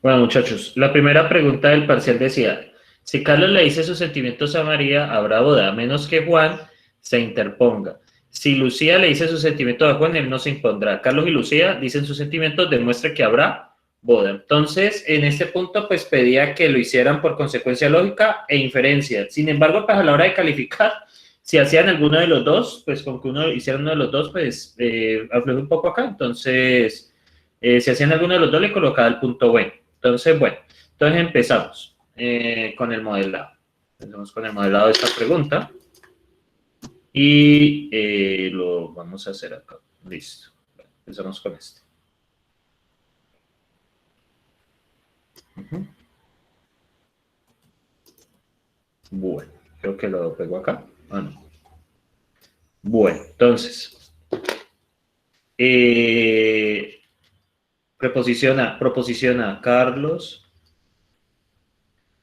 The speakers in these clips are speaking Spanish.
Bueno, muchachos, la primera pregunta del parcial decía, si Carlos le dice sus sentimientos a María, habrá boda, a menos que Juan se interponga. Si Lucía le dice sus sentimientos a Juan, él no se impondrá. Carlos y Lucía dicen sus sentimientos, demuestra que habrá boda. Entonces, en este punto, pues pedía que lo hicieran por consecuencia lógica e inferencia. Sin embargo, pues a la hora de calificar, si hacían alguno de los dos, pues con que uno hiciera uno de los dos, pues afloje un poco acá. Entonces, si hacían alguno de los dos, le colocaba el punto bueno. Entonces, bueno, entonces empezamos con el modelado. Empezamos con el modelado de esta pregunta y lo vamos a hacer acá. Listo. Empezamos con este. Bueno, creo que lo pego acá. Ah, no. Bueno, entonces, proposiciona a Carlos,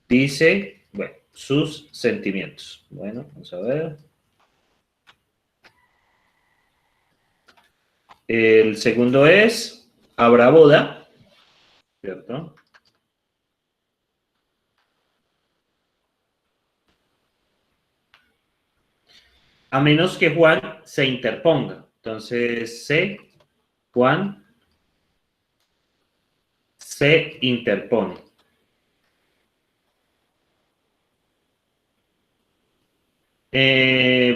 dice, bueno, sus sentimientos. Bueno, vamos a ver. El segundo es, habrá boda, ¿cierto? A menos que Juan se interponga. Entonces, Juan se interpone.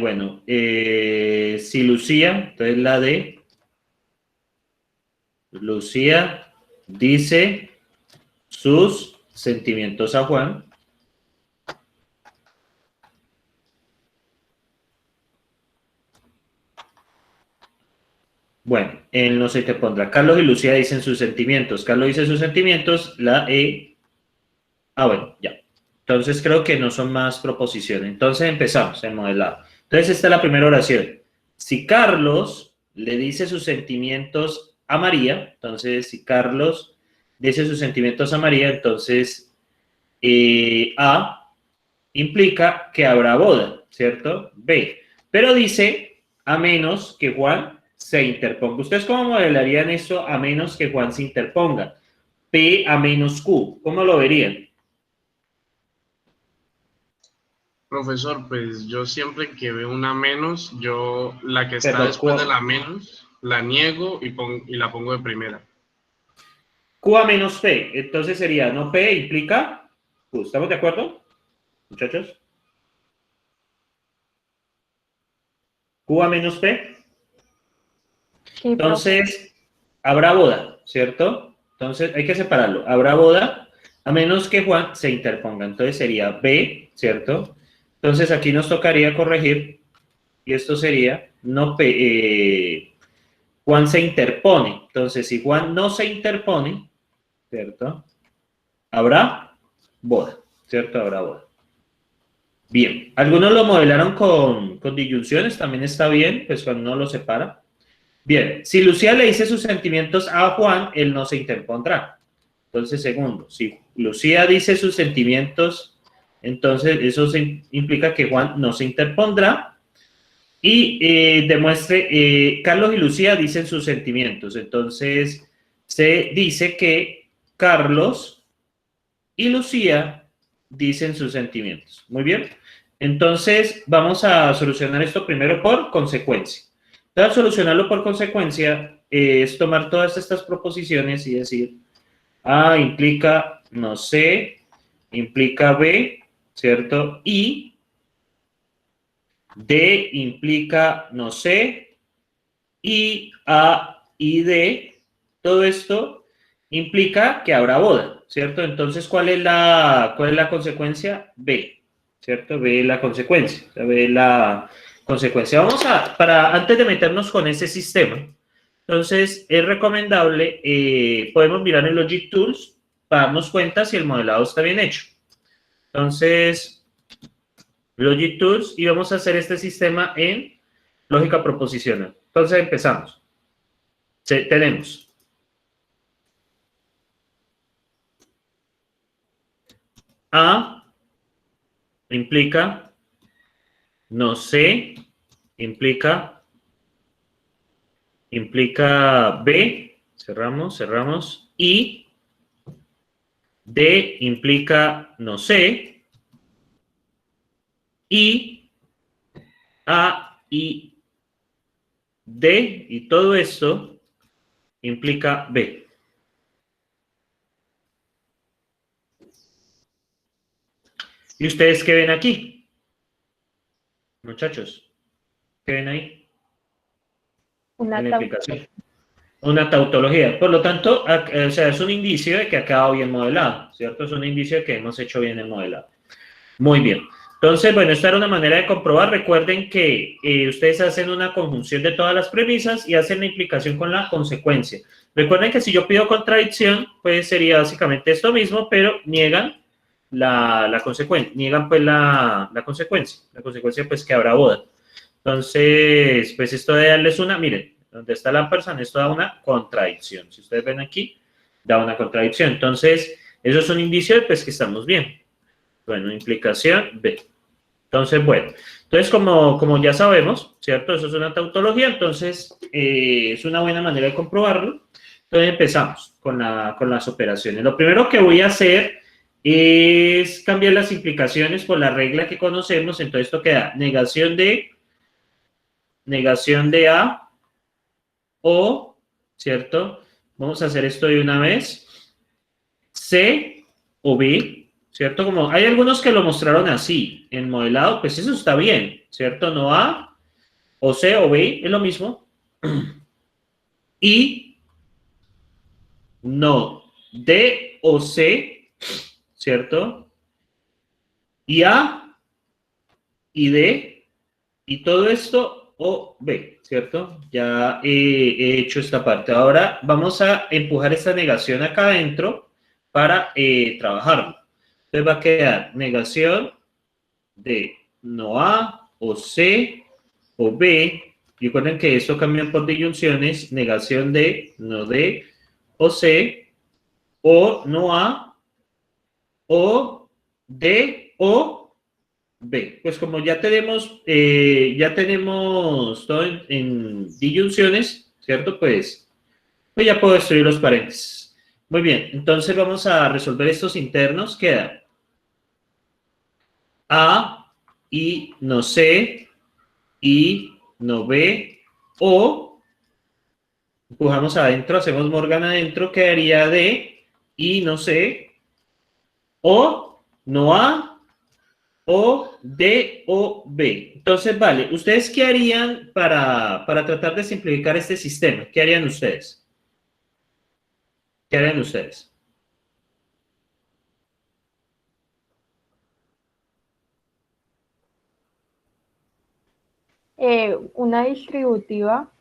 Bueno, si Lucía, entonces la de Lucía dice sus sentimientos a Juan. Bueno, él no se interpondrá. Carlos y Lucía dicen sus sentimientos. Carlos dice sus sentimientos, la E. Ah, bueno, ya. Entonces creo que no son más proposiciones. Entonces empezamos el modelado. Entonces esta es la primera oración. Si Carlos le dice sus sentimientos a María, entonces si Carlos dice sus sentimientos a María, entonces A implica que habrá boda, ¿cierto? B. Pero dice a menos que Juan se interponga. ¿Ustedes cómo modelarían eso a menos que Juan se interponga? P a menos Q. ¿Cómo lo verían? Profesor, pues yo siempre que veo una menos, yo la que está Perdón, después de la menos, la niego y la pongo de primera. Q a menos P. Entonces sería, no P implica Q. ¿Estamos de acuerdo, muchachos? Q a menos P. Sí, profe. Entonces, habrá boda, ¿cierto? Entonces, hay que separarlo. Habrá boda a menos que Juan se interponga. Entonces, sería B, ¿cierto? Entonces, aquí nos tocaría corregir y esto sería no P, Juan se interpone. Entonces, si Juan no se interpone, ¿cierto? Habrá boda, ¿cierto? Habrá boda. Bien, algunos lo modelaron con disyunciones, también está bien, pues cuando uno lo separa. Bien, si Lucía le dice sus sentimientos a Juan, él no se interpondrá. Entonces, segundo, si Lucía dice sus sentimientos, entonces eso implica que Juan no se interpondrá. Y demuestre, Carlos y Lucía dicen sus sentimientos. Entonces, se dice que Carlos y Lucía dicen sus sentimientos. Muy bien. Entonces, vamos a solucionar esto primero por consecuencia. Para solucionarlo por consecuencia, es tomar todas estas proposiciones y decir, A implica no sé, implica B, ¿cierto? Y D implica no sé, y A y D, todo esto implica que habrá boda, ¿cierto? Entonces, cuál es la consecuencia? B, ¿cierto? B es la consecuencia, B es la consecuencia. Antes de meternos con ese sistema, entonces es recomendable, podemos mirar en Logic Tools para darnos cuenta si el modelado está bien hecho. Entonces, Logic Tools y vamos a hacer este sistema en lógica proposicional. Entonces empezamos. Tenemos A implica no sé, implica B, cerramos, y D implica no sé, y A y D, y todo esto implica B. ¿Y ustedes qué ven aquí? Muchachos, ¿qué ven ahí? Una En la tabla. implicación. Una tautología. Por lo tanto, o sea, es un indicio de que ha quedado bien modelado, ¿cierto? Es un indicio de que hemos hecho bien el modelado. Muy bien. Entonces, bueno, esta era una manera de comprobar. Recuerden que ustedes hacen una conjunción de todas las premisas y hacen la implicación con la consecuencia. Recuerden que si yo pido contradicción, pues sería básicamente esto mismo, pero niegan la consecuencia, niegan pues la consecuencia. La consecuencia pues que habrá boda. Entonces, pues esto de darles una, miren, donde está la persona, esto da una contradicción. Si ustedes ven aquí, da una contradicción. Entonces, eso es un indicio de pues que estamos bien. Bueno, implicación B. Entonces, bueno, entonces como ya sabemos, ¿cierto? Eso es una tautología, entonces es una buena manera de comprobarlo. Entonces empezamos con las operaciones. Lo primero que voy a hacer es cambiar las implicaciones por la regla que conocemos. Entonces esto queda negación de A o, ¿cierto? Vamos a hacer esto de una vez. C o B, ¿cierto? Como hay algunos que lo mostraron así, en modelado, pues eso está bien, ¿cierto? No A o C o B, es lo mismo. Y no D o C, ¿cierto? Y A y D, y todo esto o B, ¿cierto? Ya he hecho esta parte. Ahora vamos a empujar esta negación acá adentro para trabajarlo. Entonces va a quedar negación de no A o C o B. Y recuerden que esto cambia por disyunciones, negación de no D o C o no A o D o B. Pues como ya tenemos todo en disyunciones, ¿cierto? Pues ya puedo destruir los paréntesis. Muy bien, entonces vamos a resolver estos internos. Queda A y no C y no B, o empujamos adentro, hacemos Morgan adentro, quedaría D y no C, o no A, o D o B. Entonces, vale, ¿ustedes qué harían para tratar de simplificar este sistema? ¿Qué harían ustedes? ¿Qué harían ustedes? Una distributiva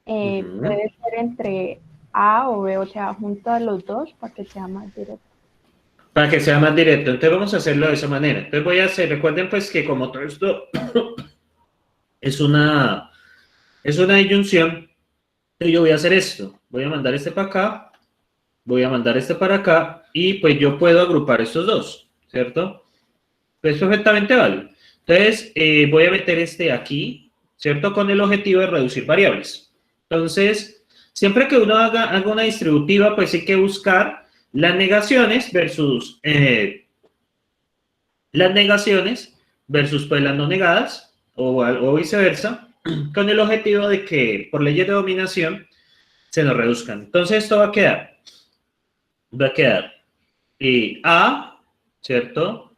puede ser entre A o B, o sea, junto a los dos para que sea más directo. Para que sea más directo. Entonces vamos a hacerlo de esa manera. Entonces voy a hacer, recuerden pues que como todo esto es una disyunción, yo voy a hacer esto. Voy a mandar este para acá, voy a mandar este para acá, y pues yo puedo agrupar estos dos, ¿cierto? Pues perfectamente vale. Entonces voy a meter este aquí, ¿cierto? Con el objetivo de reducir variables. Entonces, siempre que uno haga una distributiva, pues hay que buscar las negaciones versus pues las no negadas, o viceversa, con el objetivo de que por leyes de dominación se nos reduzcan. Entonces esto va a quedar A, ¿cierto?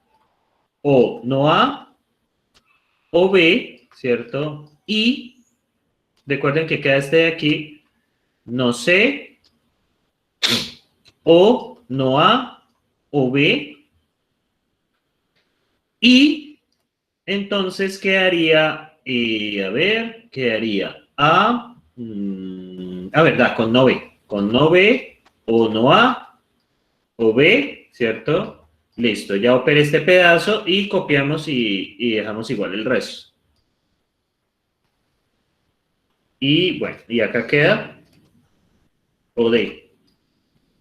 O no A, o B, ¿cierto? Y recuerden que queda este de aquí, no C, o no A, o B, y entonces quedaría, quedaría verdad, con no B, o no A, o B, ¿cierto? Listo, ya operé este pedazo y copiamos y dejamos igual el resto. Y bueno, y acá queda o D.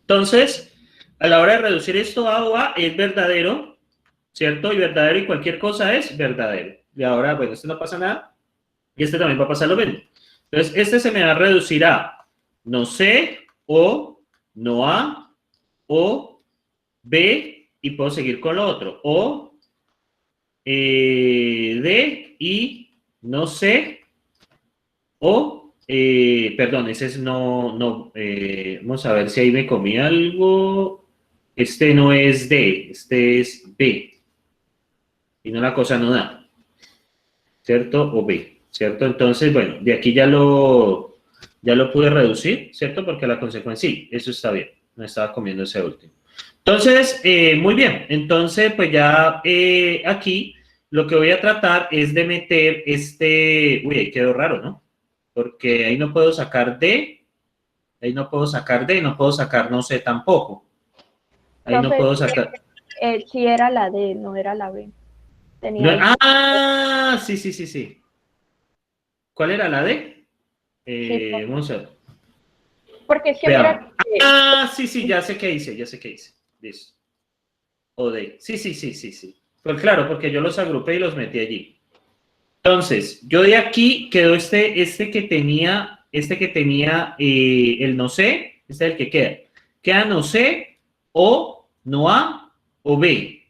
Entonces, a la hora de reducir esto A o A es verdadero, ¿cierto? Y verdadero y cualquier cosa es verdadero. Y ahora, bueno, este no pasa nada. Y este también va a pasar lo mismo. Entonces, este se me va a reducir a no C, o no A, o B y puedo seguir con lo otro. O D y no sé. O, perdón, ese es vamos a ver si ahí me comí algo. Este no es D, este es B. Y no, la cosa no da. ¿Cierto? O B, ¿cierto? Entonces, bueno, de aquí ya lo pude reducir, ¿cierto? Porque la consecuencia, sí, eso está bien. Me estaba comiendo ese último. Entonces, muy bien. Entonces, pues ya aquí lo que voy a tratar es de meter uy, ahí quedó raro, ¿no? Porque ahí no puedo sacar D, ahí no puedo sacar D, no puedo sacar no sé tampoco. Ahí no puedo sacar. Sí era la D, no era la B. Tenía Sí, sí, sí, sí. ¿Cuál era la D? sí, Vamos a ver. porque siempre... Sí, sí, ya sé qué hice, ya sé qué hice. Listo. O D. Sí, sí, sí, sí, sí. Pues claro, porque yo los agrupé y los metí allí. Entonces, yo de aquí quedó este que tenía el no sé, este es el que queda. Queda no sé, o, no A, o B,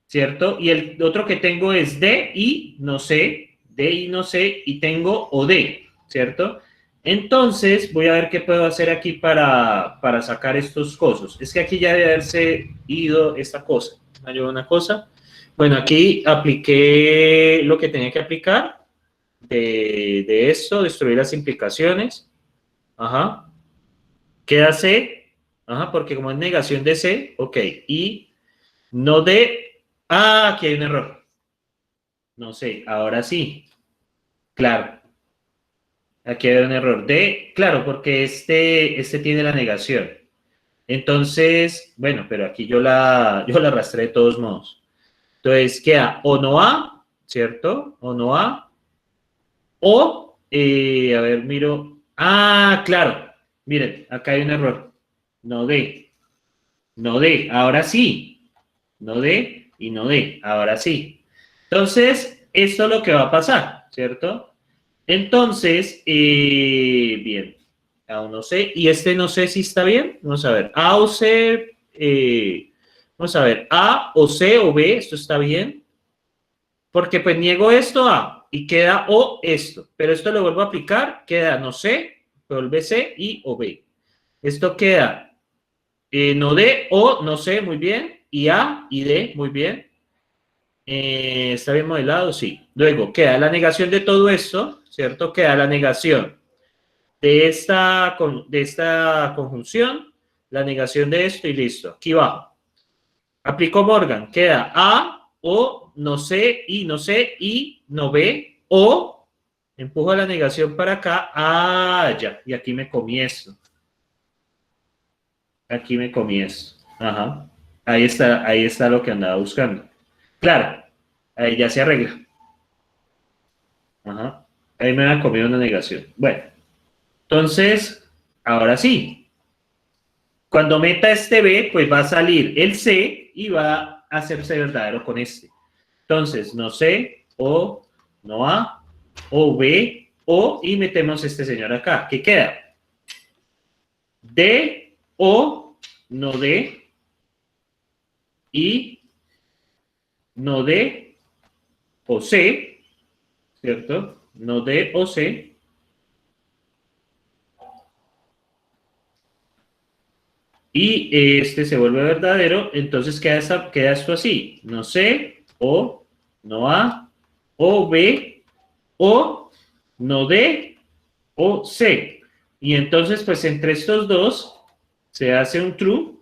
¿cierto? Y el otro que tengo es D y no sé, D y no sé, y tengo o D, ¿cierto? Entonces, voy a ver qué puedo hacer aquí para sacar estos cosos. Es que aquí ya debe haberse ido esta cosa. ¿Me ayuda una cosa? Bueno, aquí apliqué lo que tenía que aplicar de esto, destruir las implicaciones. Ajá. Queda C. Ajá, porque como es negación de C, ok. Y no de... aquí hay un error. No sé, ahora sí. Claro. Aquí hay un error. Claro, porque este tiene la negación. Entonces, bueno, pero aquí yo la arrastré de todos modos. Entonces queda o no A, ¿cierto? O no A. O, a ver, miro. Claro. Miren, acá hay un error. No D. No D. Ahora sí. No D y no D. Ahora sí. Entonces, esto es lo que va a pasar, ¿cierto? Entonces, bien. Aún no sé. Y este no sé si está bien. Vamos a ver. A o C. Vamos a ver. A o C o B. Esto está bien. Porque pues niego esto A y queda O esto. Pero esto lo vuelvo a aplicar. Queda no sé. Vuelve C y o B. Esto queda no D o no sé. Muy bien. Y A y D. Muy bien. ¿Está bien modelado? Sí. Luego queda la negación de todo esto, ¿cierto? Queda la negación de esta conjunción, la negación de esto y listo. Aquí bajo. Aplico Morgan. Queda A, O, no sé y no B, o empujo la negación para acá. Ya. Y aquí me comí esto. Aquí me comí esto. Ajá. Ahí está lo que andaba buscando. Claro, ahí ya se arregla. Ajá. Ahí me ha comido una negación. Bueno, entonces, ahora sí. Cuando meta este B, pues va a salir el C y va a hacerse verdadero con este. Entonces, no C, O, no A, O, B, O, y metemos este señor acá. ¿Qué queda? D, O, no D, y no D, o C, ¿cierto? No D o C. Y este se vuelve verdadero, entonces queda esto así. No C, O, no A, O, B, O, no D, O, C. Y entonces, pues entre estos dos se hace un true.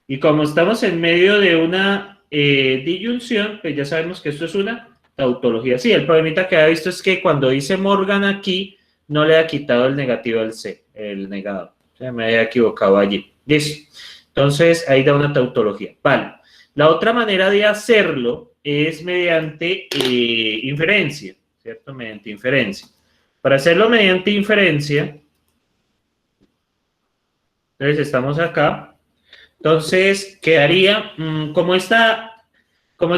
Y como estamos en medio de una disyunción, pues ya sabemos que esto es una tautología. Sí, el problemita que había visto es que cuando dice Morgan aquí, no le ha quitado el negativo al C, el negado. O sea, me había equivocado allí. Listo. Entonces, ahí da una tautología. Vale. La otra manera de hacerlo es mediante inferencia, ¿cierto? Mediante inferencia. Para hacerlo mediante inferencia, entonces estamos acá. Entonces, quedaría, como esta no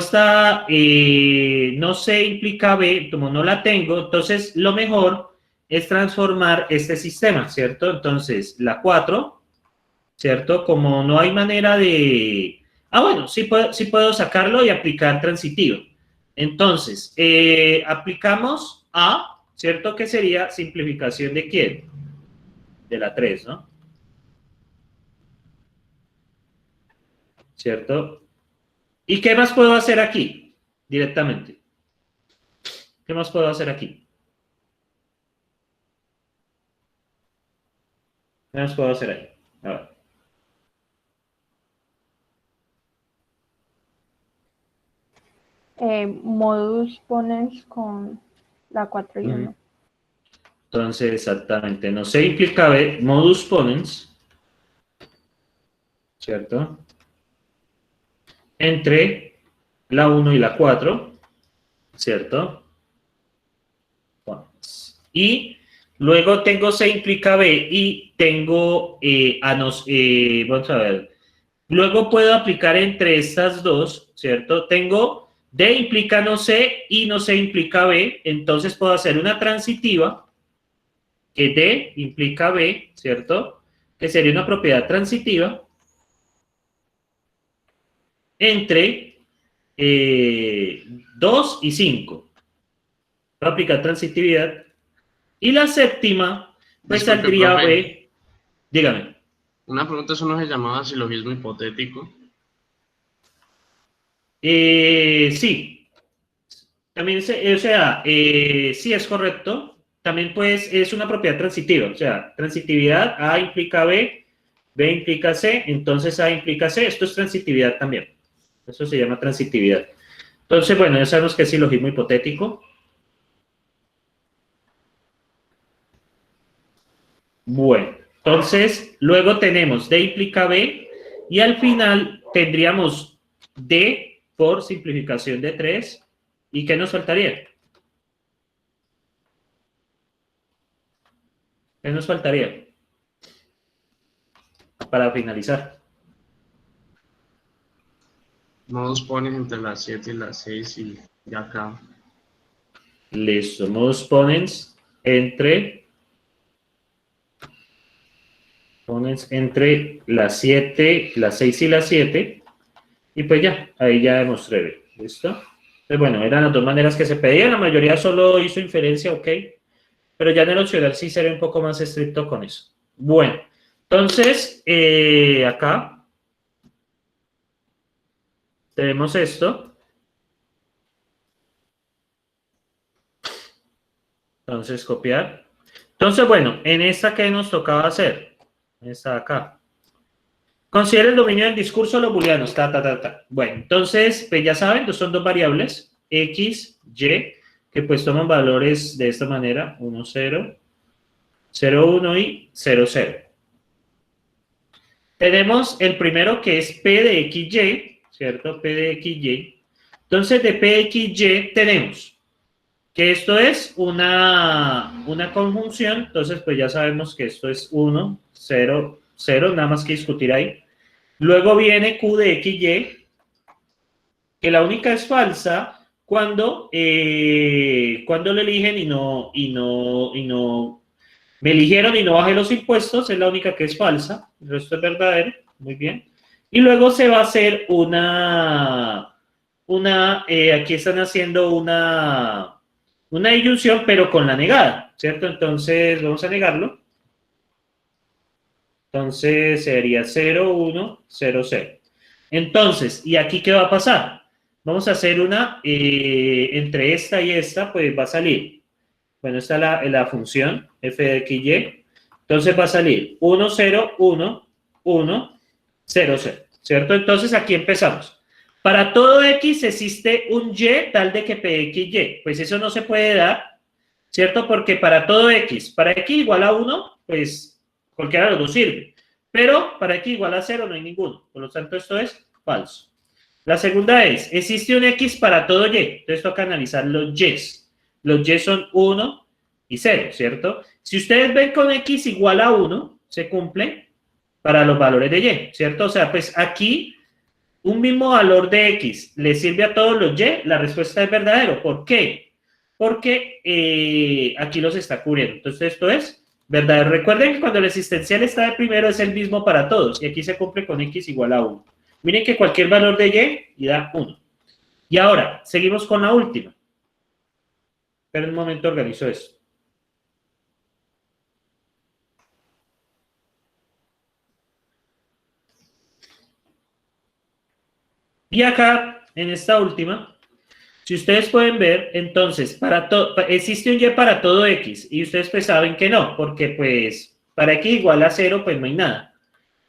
sé implica B, como no la tengo, entonces lo mejor es transformar este sistema, ¿cierto? Entonces, la 4 ¿cierto? Como no hay manera de... Ah, bueno, sí puedo sacarlo y aplicar transitivo. Entonces, aplicamos A, ¿cierto? Que sería simplificación de ¿quién? De la 3, ¿no? ¿Cierto? ¿Y qué más puedo hacer aquí? Directamente. ¿Qué más puedo hacer aquí? ¿Qué más puedo hacer ahí? A ver. Modus ponens con la 4 y 1. Entonces, exactamente, no C implica B, modus ponens, ¿cierto? Entre la 1 y la 4, ¿cierto? Y luego tengo C implica B y tengo, vamos a ver, luego puedo aplicar entre estas dos, ¿cierto? Tengo D implica no C y no C implica B, entonces puedo hacer una transitiva, que D implica B, ¿cierto? Que sería una propiedad transitiva entre 2 y 5. Voy a aplicar transitividad. Y la séptima, pues Disculpe, saldría profe. B. Dígame. Una pregunta, eso no se llamaba silogismo hipotético. Sí. También, o sea, sí es correcto. También, pues, es una propiedad transitiva. O sea, transitividad, A implica B, B implica C, entonces A implica C. Esto es transitividad también. Eso se llama transitividad. Entonces, bueno, ya sabemos que es silogismo hipotético. Bueno, entonces, luego tenemos D implica B y al final tendríamos D por simplificación de 3. ¿Y qué nos faltaría? ¿Qué nos faltaría? Para finalizar. Modus ponens entre las 7 y las 6 y ya acá. Listo. Modus ponens entre las 7, las 6 y las 7. Y pues ya, ahí ya demostré. ¿Listo? Pues bueno, eran las dos maneras que se pedían. La mayoría solo hizo inferencia, ok. Pero ya en el opcional sí seré un poco más estricto con eso. Bueno, entonces, acá tenemos esto. Entonces, copiar. Entonces, bueno, en esta, ¿qué nos tocaba hacer? Esta de acá. Considera el dominio del discurso los booleanos. Bueno, entonces, pues ya saben, son dos variables, X, Y, que pues toman valores de esta manera, 1, 0, 0, 1 y 0, 0. Tenemos el primero que es P de XY, ¿cierto? P de XY. Entonces, de P de XY tenemos que esto es una conjunción, entonces pues ya sabemos que esto es 1, 0, 0, nada más que discutir ahí. Luego viene Q de XY, que la única es falsa cuando lo eligen y no me eligieron y no bajé los impuestos, es la única que es falsa, el resto es verdadero, muy bien. Y luego se va a hacer aquí están haciendo una disyunción, pero con la negada, ¿cierto? Entonces, vamos a negarlo. Entonces, sería 0, 1, 0, 0. Entonces, ¿y aquí qué va a pasar? Vamos a hacer una, entre esta y esta, pues va a salir. Bueno, esta es la función f de x, y. Entonces va a salir 1, 0, 1, 1, 0, 0. ¿Cierto? Entonces, aquí empezamos. Para todo X existe un Y tal de que PXY. Pues eso no se puede dar, ¿cierto? Porque para todo X, para X igual a 1, pues cualquiera de los dos sirve. Pero para X igual a 0 no hay ninguno. Por lo tanto, esto es falso. La segunda es, existe un X para todo Y. Entonces toca analizar los Y. Los Y son 1 y 0, ¿cierto? Si ustedes ven con X igual a 1, se cumple para los valores de Y, ¿cierto? O sea, pues aquí un mismo valor de X le sirve a todos los Y, la respuesta es verdadero. ¿Por qué? Porque aquí los está cubriendo. Entonces esto es ¿verdad? Recuerden que cuando el existencial está de primero es el mismo para todos, y aquí se cumple con x igual a 1. Miren que cualquier valor de y da 1. Y ahora, seguimos con la última. Espera un momento, organizo esto. Y acá, en esta última, si ustedes pueden ver, entonces, existe un y para todo x, y ustedes pues saben que no, porque pues para x igual a 0, pues no hay nada.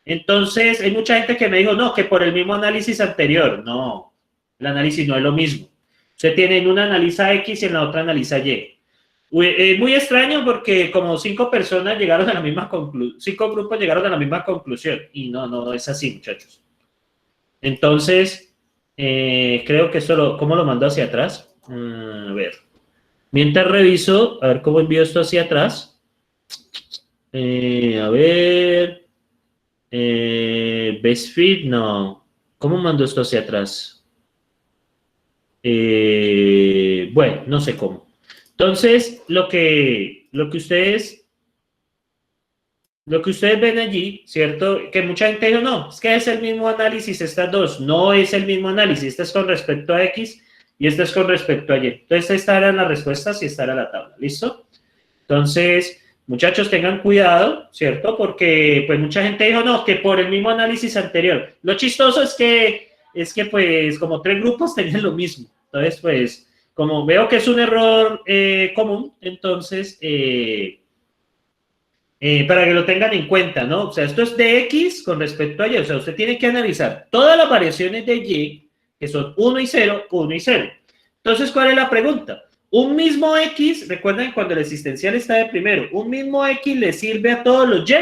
Entonces, hay mucha gente que me dijo, no, que por el mismo análisis anterior. No, el análisis no es lo mismo. Usted tiene en una analiza x y en la otra analiza y. Es muy extraño porque como 5 personas llegaron a la misma conclusión, 5 grupos llegaron a la misma conclusión, y no es así, muchachos. Entonces, creo que esto ¿cómo lo mando hacia atrás? A ver. Mientras reviso, a ver cómo envío esto hacia atrás. A ver. Best fit, no. ¿Cómo mando esto hacia atrás? Bueno, no sé cómo. Entonces, lo que ustedes ven allí, ¿cierto? Que mucha gente dijo, no, es que es el mismo análisis estas dos. No es el mismo análisis. Este es con respecto a X y este es con respecto a Y. Entonces, estas eran las respuestas y esta era la tabla. ¿Listo? Entonces, muchachos, tengan cuidado, ¿cierto? Porque, pues, mucha gente dijo, no, que por el mismo análisis anterior. Lo chistoso es que pues, como 3 grupos tenían lo mismo. Entonces, pues, como veo que es un error común, entonces, para que lo tengan en cuenta, ¿no? O sea, esto es de X con respecto a Y. O sea, usted tiene que analizar todas las variaciones de Y, que son 1 y 0, 1 y 0. Entonces, ¿cuál es la pregunta? Un mismo X, recuerden cuando el existencial está de primero, un mismo X le sirve a todos los Y.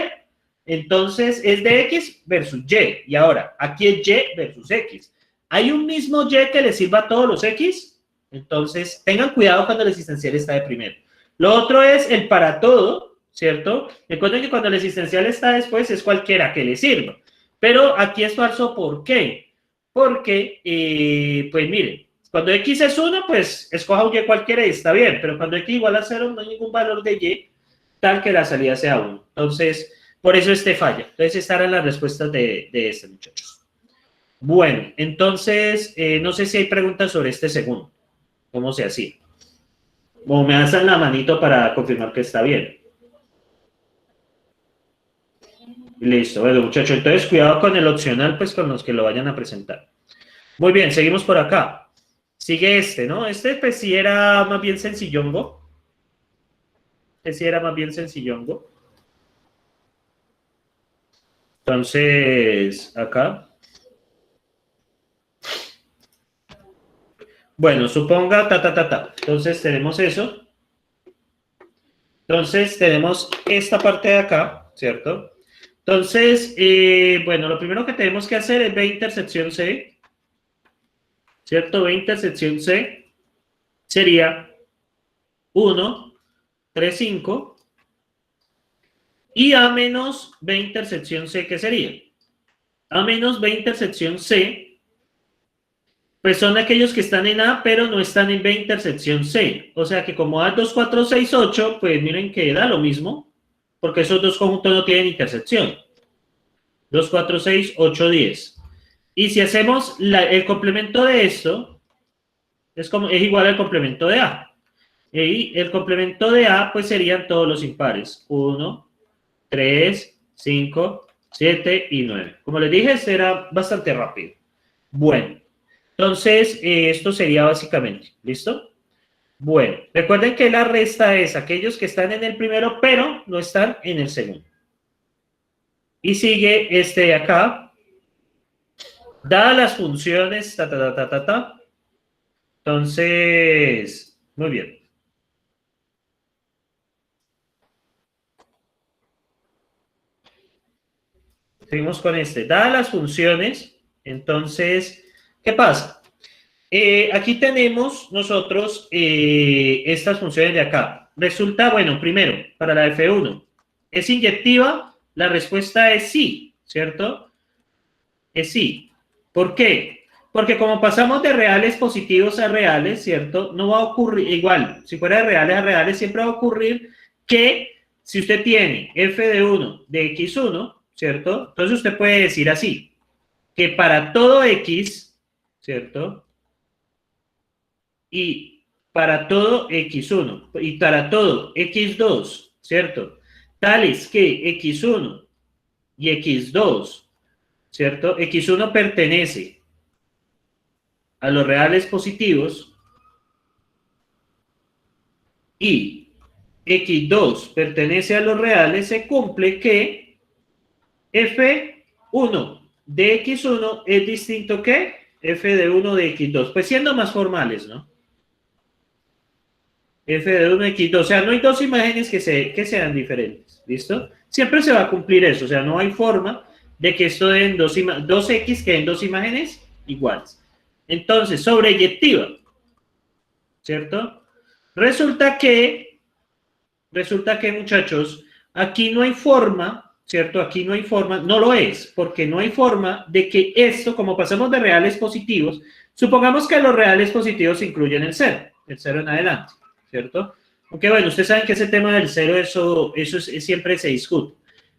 Entonces, es de X versus Y. Y ahora, aquí es Y versus X. ¿Hay un mismo Y que le sirva a todos los X? Entonces, tengan cuidado cuando el existencial está de primero. Lo otro es el para todo, ¿cierto? Recuerden que cuando el existencial está después es cualquiera que le sirva. Pero aquí es falso, ¿por qué? Porque, pues miren, cuando X es 1, pues escoja un Y cualquiera y está bien. Pero cuando X igual a 0, no hay ningún valor de Y tal que la salida sea 1. Entonces, por eso falla. Entonces, estas eran las respuestas de este, muchachos. Bueno, entonces, no sé si hay preguntas sobre este segundo. ¿Cómo se hacía? O me hacen la manito para confirmar que está bien. Listo, bueno, muchachos. Entonces, cuidado con el opcional, pues con los que lo vayan a presentar. Muy bien, seguimos por acá. Sigue este, ¿no? Este, pues sí era más bien sencillongo. Este sí era más bien sencillongo. Entonces, acá. Bueno, suponga, Entonces, tenemos eso. Entonces, tenemos esta parte de acá, ¿cierto? Entonces, bueno, lo primero que tenemos que hacer es B intersección C, ¿cierto? B intersección C sería 1, 3, 5. Y A menos B intersección C, ¿qué sería? A menos B intersección C, pues son aquellos que están en A, pero no están en B intersección C. O sea que como A 2, 4, 6, 8, pues miren que da lo mismo, porque esos dos conjuntos no tienen intersección. 2, 4, 6, 8, 10. Y si hacemos el complemento de esto, es igual al complemento de A. Y el complemento de A, pues serían todos los impares. 1, 3, 5, 7 y 9. Como les dije, será bastante rápido. Bueno. Entonces, esto sería básicamente, ¿listo? Bueno, recuerden que la resta es aquellos que están en el primero, pero no están en el segundo. Y sigue este de acá. Dadas las funciones, Entonces, muy bien. Seguimos con este. Dadas las funciones, entonces, ¿qué pasa? Aquí tenemos nosotros estas funciones de acá. Resulta, bueno, primero, para la F1, ¿es inyectiva? La respuesta es sí, ¿cierto? Es sí. ¿Por qué? Porque como pasamos de reales positivos a reales, ¿cierto? No va a ocurrir, igual, si fuera de reales a reales, siempre va a ocurrir que si usted tiene f de 1 de x1, ¿cierto? Entonces usted puede decir así, que para todo x, ¿cierto? Y para todo x1 y para todo x2, ¿cierto? Tales que x1 y x2, ¿cierto? x1 pertenece a los reales positivos y x2 pertenece a los reales, se cumple que f1 de x1 es distinto que f de 1 de x2, pues siendo más formales, ¿no? f de 1 de x2, o sea, no hay dos imágenes que sean diferentes, ¿listo? Siempre se va a cumplir eso, o sea, no hay forma de que esto den dos x que den dos imágenes iguales. Entonces, sobreyectiva, ¿cierto? Resulta que, muchachos, aquí no hay forma, ¿cierto? Aquí no hay forma, no lo es, porque no hay forma de que esto, como pasamos de reales positivos, supongamos que los reales positivos incluyen el 0 en adelante, ¿cierto? Aunque bueno, ustedes saben que ese tema del 0, eso siempre se discute.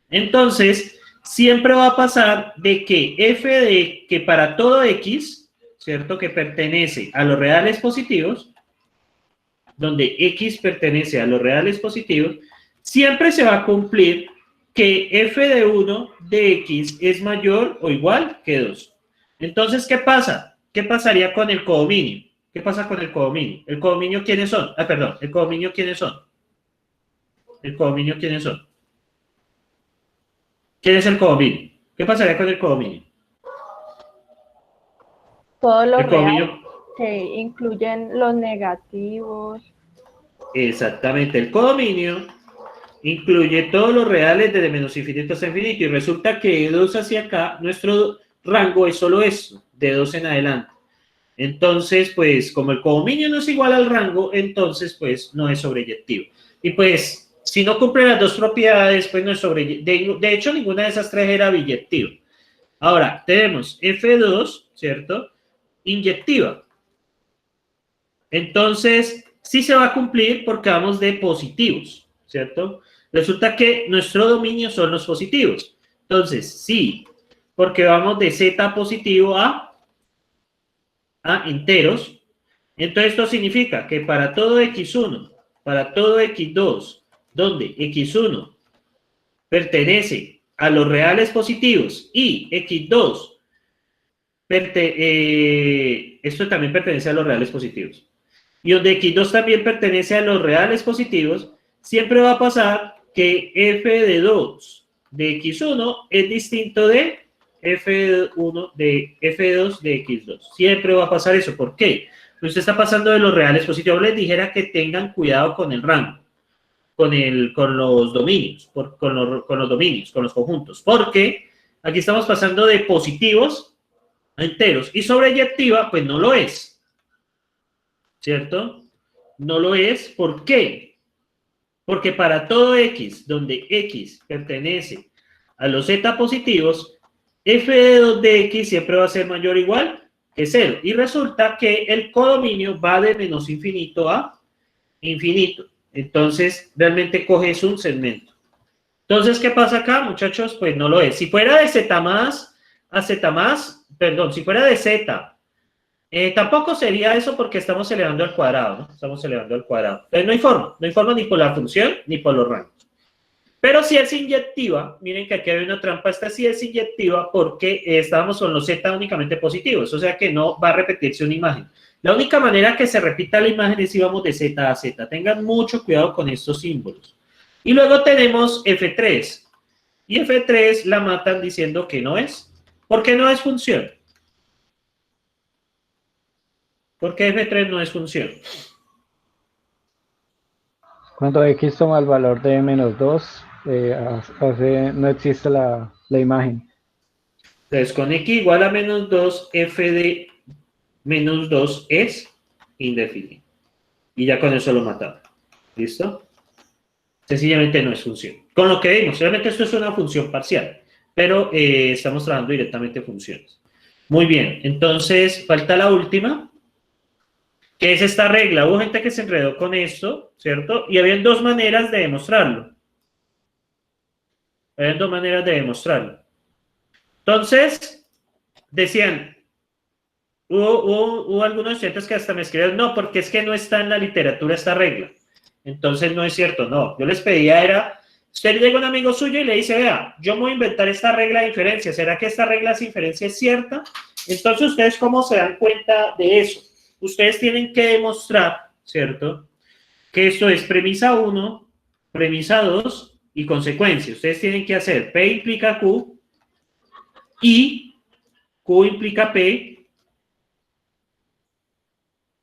Entonces, siempre va a pasar de que f de que para todo x, ¿cierto? Que pertenece a los reales positivos, donde x pertenece a los reales positivos, siempre se va a cumplir que f de 1 de x es mayor o igual que 2. Entonces, ¿qué pasa? ¿Qué pasaría con el codominio? ¿Qué pasa con el codominio? ¿El codominio quiénes son? Ah, perdón, ¿el codominio quiénes son? ¿El codominio quiénes son? ¿Quién es el codominio? ¿Qué pasaría con el codominio? Todos los El codominio, reales que incluyen los negativos. exactamente, el codominio incluye todos los reales desde menos infinito hasta infinito y resulta que de 2 hacia acá, nuestro rango es solo eso, de 2 en adelante. Entonces, pues, como el codominio no es igual al rango, entonces, pues, no es sobreyectivo. Y pues, si no cumple las dos propiedades, pues no es sobreyectivo. De hecho, ninguna de esas tres era biyectiva. Ahora, tenemos F2, ¿cierto? Inyectiva. Entonces, sí se va a cumplir porque vamos de positivos, ¿cierto? Resulta que nuestro dominio son los positivos. Entonces, sí, porque vamos de z positivo a enteros. Entonces, esto significa que para todo x1, para todo x2, donde x1 pertenece a los reales positivos y x2 esto también pertenece a los reales positivos. Y donde x2 también pertenece a los reales positivos, siempre va a pasar que f de 2 de x1 es distinto de f2 de x2. Siempre va a pasar eso. ¿Por qué? Pues usted está pasando de los reales positivos. Les dijera que tengan cuidado con el rango, con los dominios, con los dominios, con los conjuntos. Porque aquí estamos pasando de positivos a enteros. Y sobreyectiva, pues no lo es. ¿Cierto? No lo es. ¿Por qué? Porque para todo x, donde x pertenece a los z positivos, f de 2 de x siempre va a ser mayor o igual que 0. Y resulta que el codominio va de menos infinito a infinito. Entonces, realmente coges un segmento. Entonces, ¿qué pasa acá, muchachos? Pues no lo es. Si fuera de z más a z más, perdón, si fuera de z, tampoco sería eso porque estamos elevando al cuadrado, ¿no? Estamos elevando al cuadrado. Entonces, no hay forma ni por la función ni por los rangos. Pero si es inyectiva, miren que aquí hay una trampa, esta sí es inyectiva porque estábamos con los z únicamente positivos, o sea que no va a repetirse una imagen. La única manera que se repita la imagen es si vamos de z a z. Tengan mucho cuidado con estos símbolos. Y luego tenemos F3. Y F3 la matan diciendo que no es. ¿Por qué no es función? ¿Por qué F3 no es función? Cuando x toma el valor de menos 2, no existe la imagen. Entonces, con x igual a menos 2, f de menos 2 es indefinido. Y ya con eso lo matamos. ¿Listo? Sencillamente no es función. Con lo que vimos, realmente esto es una función parcial, pero estamos trabajando directamente funciones. Muy bien, entonces falta la última, que es esta regla. Hubo gente que se enredó con esto, ¿cierto? Y habían dos maneras de demostrarlo. Hay dos maneras de demostrarlo. Entonces, decían, hubo algunos estudiantes que hasta me escribieron, no, porque es que no está en la literatura esta regla. Entonces, no es cierto, no. Yo les pedía era, usted llega a un amigo suyo y le dice, vea, yo me voy a inventar esta regla de inferencia. ¿Será que esta regla de inferencia es cierta? Entonces, ¿ustedes cómo se dan cuenta de eso? Ustedes tienen que demostrar, ¿cierto?, que esto es premisa 1, premisa 2 y consecuencia. Ustedes tienen que hacer P implica Q y Q implica P,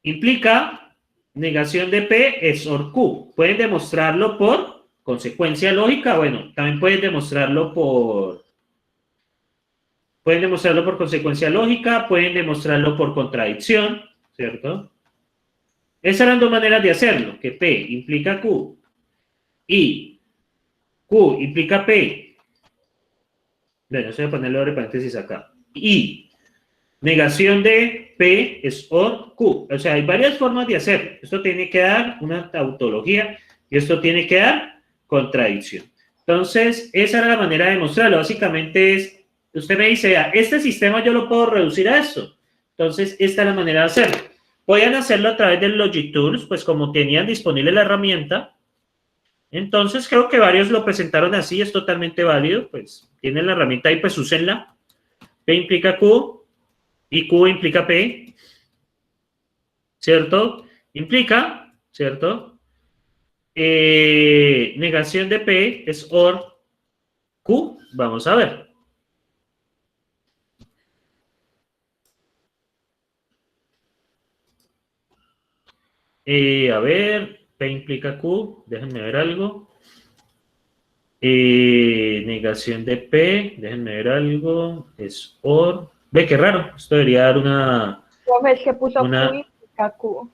implica negación de P es OR Q. Pueden demostrarlo por consecuencia lógica, bueno, también pueden demostrarlo por consecuencia lógica, pueden demostrarlo por contradicción, ¿cierto? Esas eran dos maneras de hacerlo, que P implica Q y Q implica P. Bueno, voy a ponerle entre paréntesis acá. Y negación de P es OR Q. O sea, hay varias formas de hacerlo. Esto tiene que dar una tautología y esto tiene que dar contradicción. Entonces, esa era la manera de demostrarlo. Básicamente es, usted me dice, este sistema yo lo puedo reducir a esto. Entonces, esta es la manera de hacerlo. Podían hacerlo a través del Logitools, pues como tenían disponible la herramienta. Entonces, creo que varios lo presentaron así, es totalmente válido. Pues tienen la herramienta ahí, pues úsenla. P implica Q y Q implica P, ¿cierto? Implica, ¿cierto? Negación de P es OR Q. Vamos a ver. A ver, P implica Q, déjenme ver algo. Negación de P, déjenme ver algo, es OR. Ve, qué raro, esto debería dar una... Profe, es que puso Q implica Q.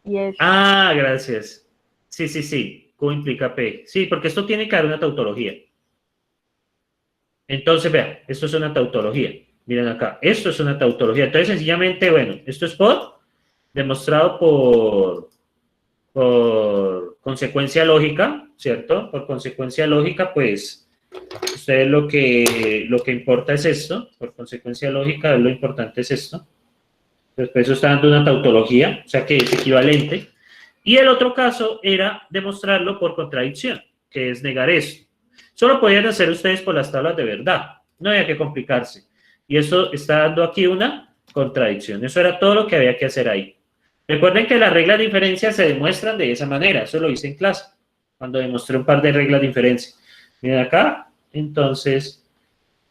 Y es... Ah, gracias. Sí, sí, sí, Q implica P. Sí, porque esto tiene que dar una tautología. Entonces, vean, esto es una tautología. Miren acá, esto es una tautología. Entonces, sencillamente, bueno, esto es demostrado por consecuencia lógica, ¿cierto? Por consecuencia lógica, pues, ustedes lo que importa es esto. Por consecuencia lógica, lo importante es esto. Después eso está dando una tautología, o sea que es equivalente. Y el otro caso era demostrarlo por contradicción, que es negar esto. Solo podían hacer ustedes por las tablas de verdad, no había que complicarse. Y eso está dando aquí una contradicción. Eso era todo lo que había que hacer ahí. Recuerden que las reglas de inferencia se demuestran de esa manera, eso lo hice en clase, cuando demostré un par de reglas de inferencia. Miren acá, entonces,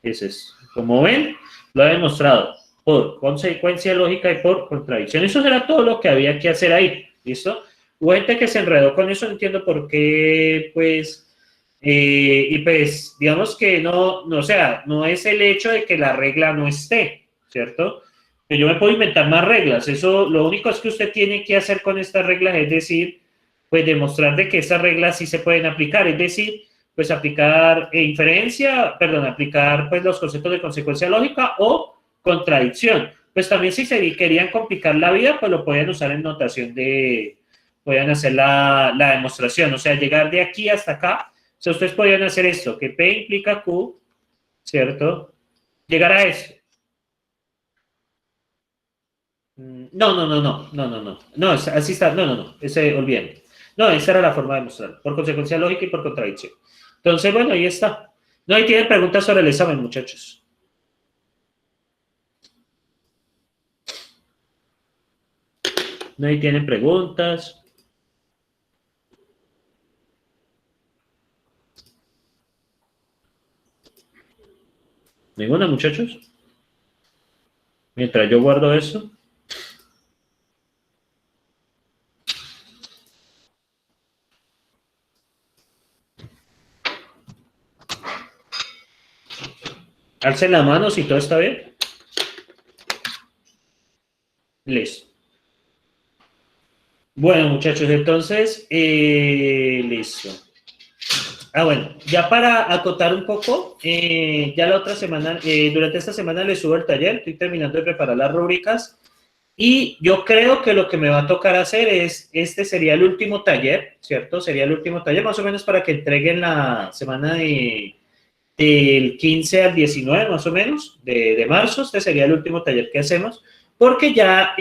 es eso. Como ven, lo he demostrado por consecuencia lógica y por contradicción. Eso era todo lo que había que hacer ahí, ¿listo? Hubo gente que se enredó con eso, no entiendo por qué, pues, y pues, digamos que no, o sea, no es el hecho de que la regla no esté, ¿cierto? Yo me puedo inventar más reglas, eso, lo único es que usted tiene que hacer con estas reglas, es decir, pues demostrar de que estas reglas sí se pueden aplicar, es decir, pues aplicar aplicar pues los conceptos de consecuencia lógica o contradicción. Pues también si se querían complicar la vida, pues lo podían usar en notación podían hacer la demostración, o sea, llegar de aquí hasta acá. O sea, ustedes podían hacer esto, que P implica Q, ¿cierto? Llegar a esto. No, así está, ese olviden. No, esa era la forma de mostrarlo, por consecuencia lógica y por contradicción. Entonces, bueno, ahí está. No, ahí tienen preguntas sobre el examen, muchachos. No, ahí tienen preguntas. ¿Ninguna, muchachos? Mientras yo guardo eso. Alcen la mano si todo está bien. Listo. Bueno, muchachos, entonces, listo. Bueno, ya para acotar un poco, ya la otra semana, durante esta semana les subo el taller, estoy terminando de preparar las rúbricas y yo creo que lo que me va a tocar hacer es, este sería el último taller, ¿cierto? Sería el último taller más o menos para que entreguen la semana del 15 al 19 más o menos de marzo. Este sería el último taller que hacemos, porque ya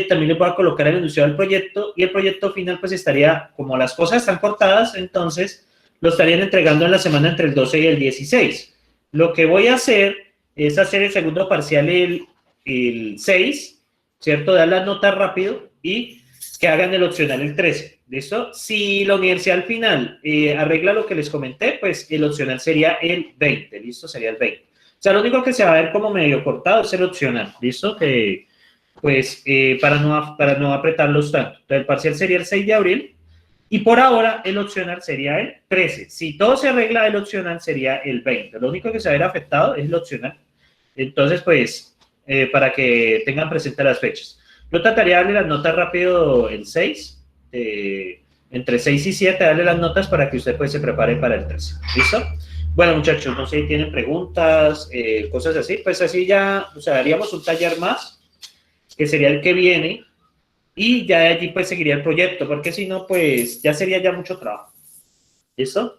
también le voy a colocar el enunciado del proyecto, y el proyecto final pues estaría, como las cosas están cortadas, entonces lo estarían entregando en la semana entre el 12 y el 16. Lo que voy a hacer es hacer el segundo parcial el 6, ¿cierto? Dar las notas rápido y que hagan el opcional el 13, ¿listo? Si la universidad al final arregla lo que les comenté, pues el opcional sería el 20, ¿listo? Sería el 20. O sea, lo único que se va a ver como medio cortado es el opcional, ¿listo? Que, pues, para no apretarlos tanto. Entonces, el parcial sería el 6 de abril y por ahora el opcional sería el 13. Si todo se arregla, el opcional sería el 20. Lo único que se va a ver afectado es el opcional. Entonces, pues, para que tengan presente las fechas. Yo trataría de darle las notas rápido el 6, entre 6 y 7, darle las notas para que usted pues se prepare para el 13. ¿Listo? Bueno, muchachos, no sé si tienen preguntas, cosas así. Pues así ya, o sea, haríamos un taller más, que sería el que viene, y ya de allí pues seguiría el proyecto, porque si no, pues ya sería ya mucho trabajo. ¿Listo?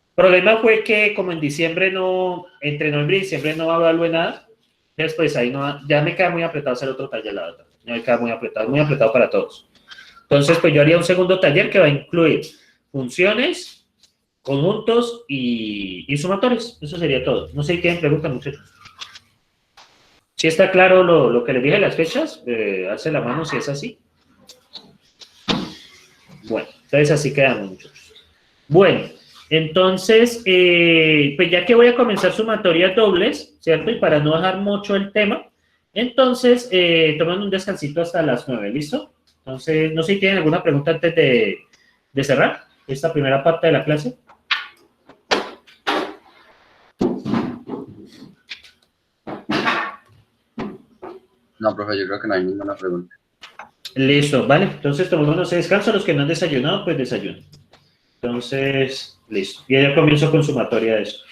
El problema fue que como en diciembre no, entre noviembre y diciembre no evalué nada, después ahí no, ya me queda muy apretado hacer otro taller, la verdad. Ya me queda muy apretado para todos. Entonces, pues yo haría un segundo taller que va a incluir funciones, conjuntos y sumatorios. Eso sería todo. No sé si tienen preguntas, muchachos. Si está claro lo que les dije de las fechas, alce la mano si es así. Bueno, entonces así quedamos, muchachos. Bueno, entonces, pues ya que voy a comenzar sumatorias dobles, ¿cierto? Y para no dejar mucho el tema, entonces, toman un descansito hasta las 9, ¿listo? Entonces, no sé si tienen alguna pregunta antes de cerrar esta primera parte de la clase. No, profe, yo creo que no hay ninguna pregunta. Listo, vale. Entonces, tomamos ese descanso. Los que no han desayunado, pues desayunen. Entonces, listo. Y ya comienzo con sumatoria de eso.